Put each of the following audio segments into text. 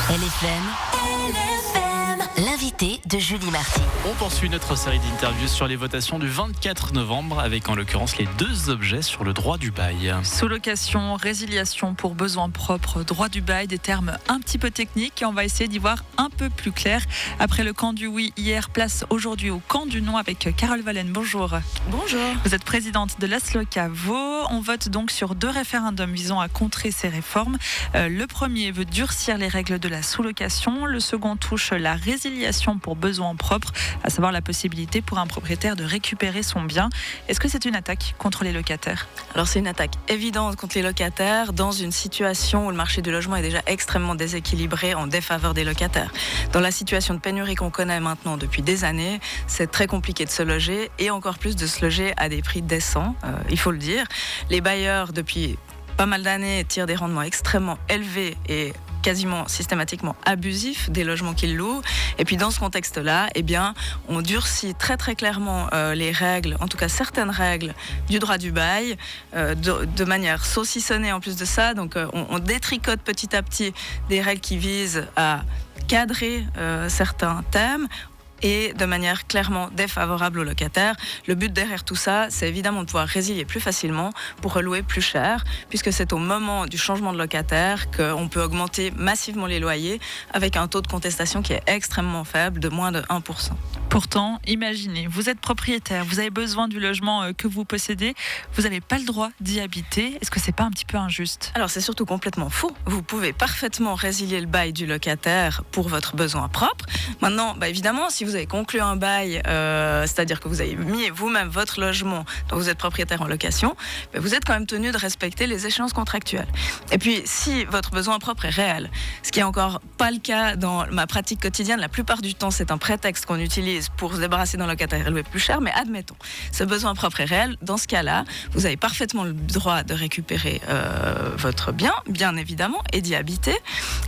LFM, l'invité de Julie Marty. On poursuit notre série d'interviews sur les votations du 24 novembre avec en l'occurrence les deux objets sur le droit du bail. Sous-location, résiliation pour besoins propres, droit du bail, des termes un petit peu techniques et on va essayer d'y voir un peu plus clair. Après le camp du oui hier, place aujourd'hui au camp du non avec Carole Vallen. Bonjour. Bonjour. Vous êtes présidente de l'Asloca Vaud. On vote donc sur deux référendums visant à contrer ces réformes. Le premier veut durcir les règles de la sous-location. Le second touche la résiliation pour besoins propres, à savoir la possibilité pour un propriétaire de récupérer son bien. Est-ce que c'est une attaque contre les locataires ? Alors c'est une attaque évidente contre les locataires dans une situation où le marché du logement est déjà extrêmement déséquilibré en défaveur des locataires. Dans la situation de pénurie qu'on connaît maintenant depuis des années, c'est très compliqué de se loger et encore plus de se loger à des prix décents, il faut le dire. Les bailleurs, depuis pas mal d'années, tirent des rendements extrêmement élevés et quasiment systématiquement abusifs des logements qu'ils louent. Et puis dans ce contexte-là, on durcit très très clairement les règles, en tout cas certaines règles du droit du bail, de manière saucissonnée en plus de ça. Donc on détricote petit à petit des règles qui visent à cadrer certains thèmes et de manière clairement défavorable aux locataires. Le but derrière tout ça, c'est évidemment de pouvoir résilier plus facilement pour relouer plus cher, puisque c'est au moment du changement de locataire qu'on peut augmenter massivement les loyers avec un taux de contestation qui est extrêmement faible, de moins de 1%. Pourtant, imaginez, vous êtes propriétaire, vous avez besoin du logement que vous possédez, vous n'avez pas le droit d'y habiter. Est-ce que c'est pas un petit peu injuste ? Alors c'est surtout complètement faux. Vous pouvez parfaitement résilier le bail du locataire pour votre besoin propre. Maintenant, évidemment, si vous avez conclu un bail, c'est-à-dire que vous avez mis vous-même votre logement dont vous êtes propriétaire en location, vous êtes quand même tenu de respecter les échéances contractuelles. Et puis, si votre besoin propre est réel, ce qui n'est encore pas le cas dans ma pratique quotidienne, la plupart du temps, c'est un prétexte qu'on utilise pour se débarrasser d'un locataire et louer plus cher, mais admettons, ce besoin propre est réel. Dans ce cas-là, vous avez parfaitement le droit de récupérer votre bien évidemment, et d'y habiter.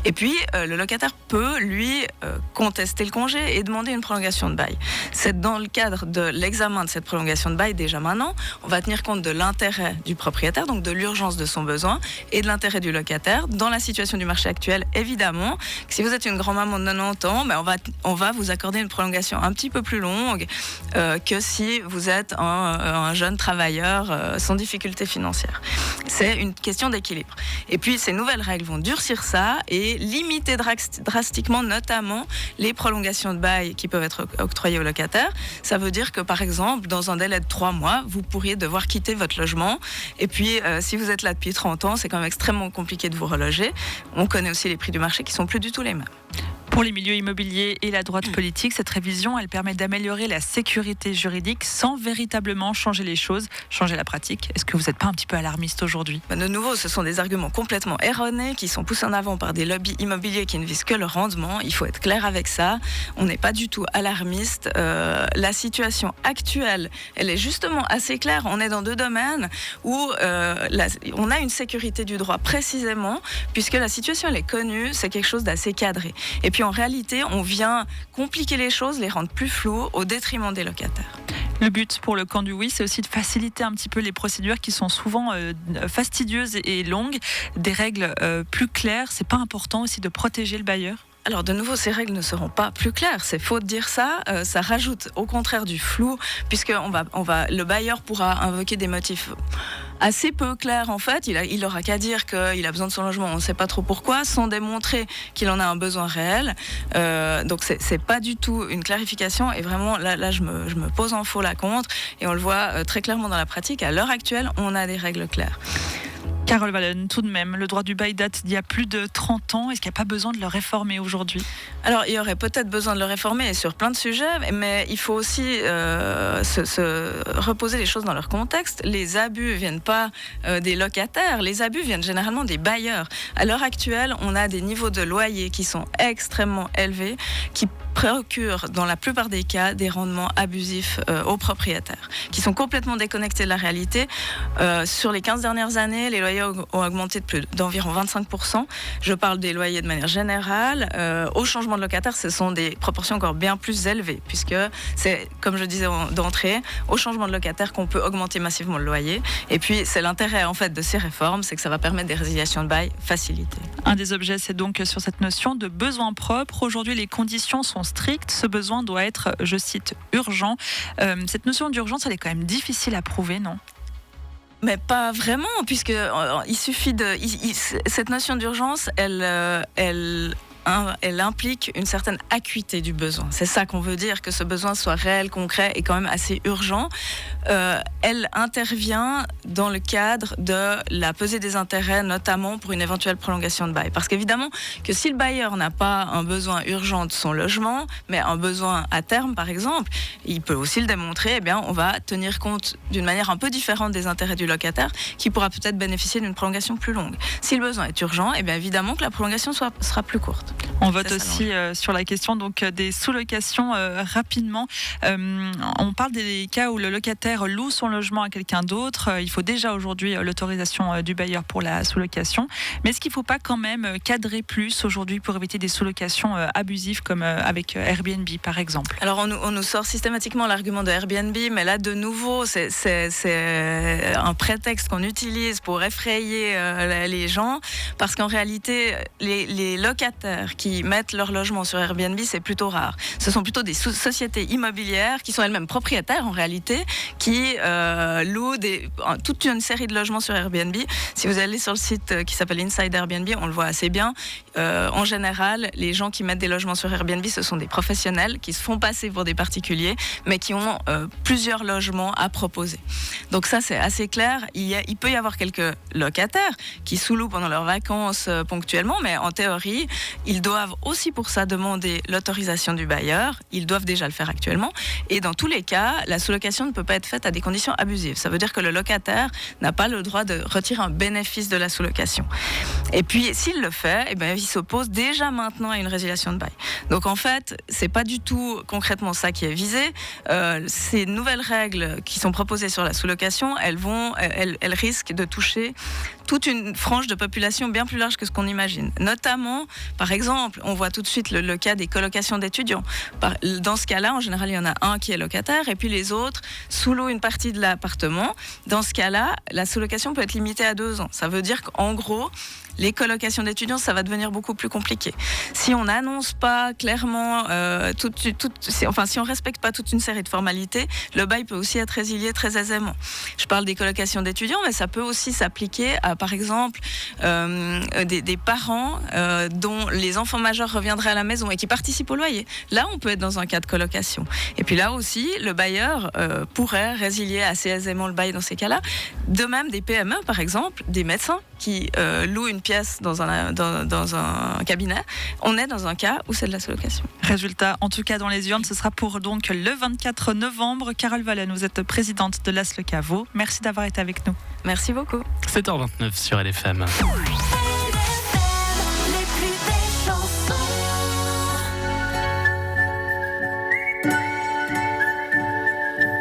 Et puis, le locataire peut, lui, contester le congé et demander une prolongation de bail. C'est dans le cadre de l'examen de cette prolongation de bail, déjà maintenant, on va tenir compte de l'intérêt du propriétaire, donc de l'urgence de son besoin, et de l'intérêt du locataire. Dans la situation du marché actuel, évidemment, que si vous êtes une grand-maman de 90 ans, on va vous accorder une prolongation un petit peu plus longue que si vous êtes un jeune travailleur sans difficulté financière. C'est une question d'équilibre. Et puis, ces nouvelles règles vont durcir ça et limiter drastiquement, notamment, les prolongations de bail qui peuvent être octroyées aux locataires. Ça veut dire que, par exemple, dans un délai de 3 mois, vous pourriez devoir quitter votre logement. Et puis, si vous êtes là depuis 30 ans, c'est quand même extrêmement compliqué de vous reloger. On connaît aussi les prix du marché qui sont plus du tout les mêmes. Pour les milieux immobiliers et la droite politique, cette révision, elle permet d'améliorer la sécurité juridique sans véritablement changer les choses, changer la pratique. Est-ce que vous n'êtes pas un petit peu alarmiste aujourd'hui ? De nouveau, ce sont des arguments complètement erronés qui sont poussés en avant par des lobbies immobiliers qui ne visent que le rendement. Il faut être clair avec ça. On n'est pas du tout alarmiste. La situation actuelle, elle est justement assez claire. On est dans deux domaines où on a une sécurité du droit précisément, puisque la situation, elle est connue, c'est quelque chose d'assez cadré. Et puis en réalité, on vient compliquer les choses, les rendre plus floues au détriment des locataires. Le but pour le camp du oui, c'est aussi de faciliter un petit peu les procédures qui sont souvent fastidieuses et longues. Des règles plus claires, c'est pas important aussi de protéger le bailleur ? Alors de nouveau, ces règles ne seront pas plus claires. C'est faux de dire ça. Ça rajoute au contraire du flou, puisque le bailleur pourra invoquer des motifs assez peu clairs en fait. Il aura qu'à dire qu'il a besoin de son logement, on ne sait pas trop pourquoi, sans démontrer qu'il en a un besoin réel. Donc c'est pas du tout une clarification. Et vraiment là je me pose en faux la contre. Et on le voit très clairement dans la pratique. À l'heure actuelle, on a des règles claires. Carole Vallen, tout de même, le droit du bail date d'il y a plus de 30 ans. Est-ce qu'il n'y a pas besoin de le réformer aujourd'hui ? Alors, il y aurait peut-être besoin de le réformer sur plein de sujets, mais il faut aussi se reposer les choses dans leur contexte. Les abus ne viennent pas des locataires, les abus viennent généralement des bailleurs. À l'heure actuelle, on a des niveaux de loyer qui sont extrêmement élevés, qui procurent dans la plupart des cas des rendements abusifs aux propriétaires, qui sont complètement déconnectés de la réalité. Sur les 15 dernières années, les loyers loyers ont augmenté d'environ 25%. Je parle des loyers de manière générale. Au changement de locataire, ce sont des proportions encore bien plus élevées, puisque c'est, comme je disais d'entrée, au changement de locataire qu'on peut augmenter massivement le loyer. Et puis, c'est l'intérêt en fait de ces réformes, c'est que ça va permettre des résiliations de bail facilitées. Un des objets, c'est donc sur cette notion de besoin propre. Aujourd'hui, les conditions sont strictes. Ce besoin doit être, je cite, urgent. Cette notion d'urgence, elle est quand même difficile à prouver, non ? Mais pas vraiment, puisque il suffit cette notion d'urgence, elle implique une certaine acuité du besoin. C'est ça qu'on veut dire, que ce besoin soit réel, concret et quand même assez urgent. Elle intervient dans le cadre de la pesée des intérêts, notamment pour une éventuelle prolongation de bail. Parce qu'évidemment, que si le bailleur n'a pas un besoin urgent de son logement, mais un besoin à terme, par exemple, il peut aussi le démontrer, eh bien, on va tenir compte d'une manière un peu différente des intérêts du locataire, qui pourra peut-être bénéficier d'une prolongation plus longue. Si le besoin est urgent, eh bien, évidemment que la prolongation sera plus courte. On vote aussi sur la question donc des sous-locations rapidement. On parle des cas où le locataire loue son logement à quelqu'un d'autre. Il faut déjà aujourd'hui l'autorisation du bailleur pour la sous-location. Mais est-ce qu'il ne faut pas quand même cadrer plus aujourd'hui pour éviter des sous-locations abusives comme avec Airbnb par exemple ? Alors on nous sort systématiquement l'argument de Airbnb, mais là de nouveau c'est un prétexte qu'on utilise pour effrayer les gens, parce qu'en réalité les locataires qui mettent leur logement sur Airbnb, c'est plutôt rare. Ce sont plutôt des sociétés immobilières qui sont elles-mêmes propriétaires en réalité, qui louent toute une série de logements sur Airbnb. Si vous allez sur le site qui s'appelle Inside Airbnb, on le voit assez bien. En général, les gens qui mettent des logements sur Airbnb, ce sont des professionnels qui se font passer pour des particuliers, mais qui ont plusieurs logements à proposer. Donc ça, c'est assez clair. Il peut y avoir quelques locataires qui sous-louent pendant leurs vacances ponctuellement, mais en théorie, ils doivent aussi pour ça demander l'autorisation du bailleur. Ils doivent déjà le faire actuellement. Et dans tous les cas, la sous-location ne peut pas être faite à des conditions abusives. Ça veut dire que le locataire n'a pas le droit de retirer un bénéfice de la sous-location. Et puis, s'il le fait, eh bien, il s'oppose déjà maintenant à une résiliation de bail. Donc en fait, c'est pas du tout concrètement ça qui est visé. Ces nouvelles règles qui sont proposées sur la sous-location, elles risquent de toucher toute une frange de population bien plus large que ce qu'on imagine. Notamment, par exemple, on voit tout de suite le cas des colocations d'étudiants. Dans ce cas-là, en général, il y en a un qui est locataire et puis les autres sous-louent une partie de l'appartement. Dans ce cas-là, la sous-location peut être limitée à 2 ans. Ça veut dire qu'en gros, les colocations d'étudiants, ça va devenir beaucoup plus compliqué. Si on n'annonce pas clairement, si on respecte pas toute une série de formalités, le bail peut aussi être résilié très aisément. Je parle des colocations d'étudiants, mais ça peut aussi s'appliquer à, par exemple, des parents dont les enfants majeurs reviendraient à la maison et qui participent au loyer. Là, on peut être dans un cas de colocation. Et puis là aussi, le bailleur pourrait résilier assez aisément le bail dans ces cas-là. De même, des PME, par exemple, des médecins qui louent une pièce dans un cabinet, on est dans un cas où c'est de la sous-location. Résultat, en tout cas dans les urnes, ce sera pour donc le 24 novembre. Carole Vallen, vous êtes présidente de l'ASLECA Vaud. Merci d'avoir été avec nous. Merci beaucoup. 7h29 sur LFM.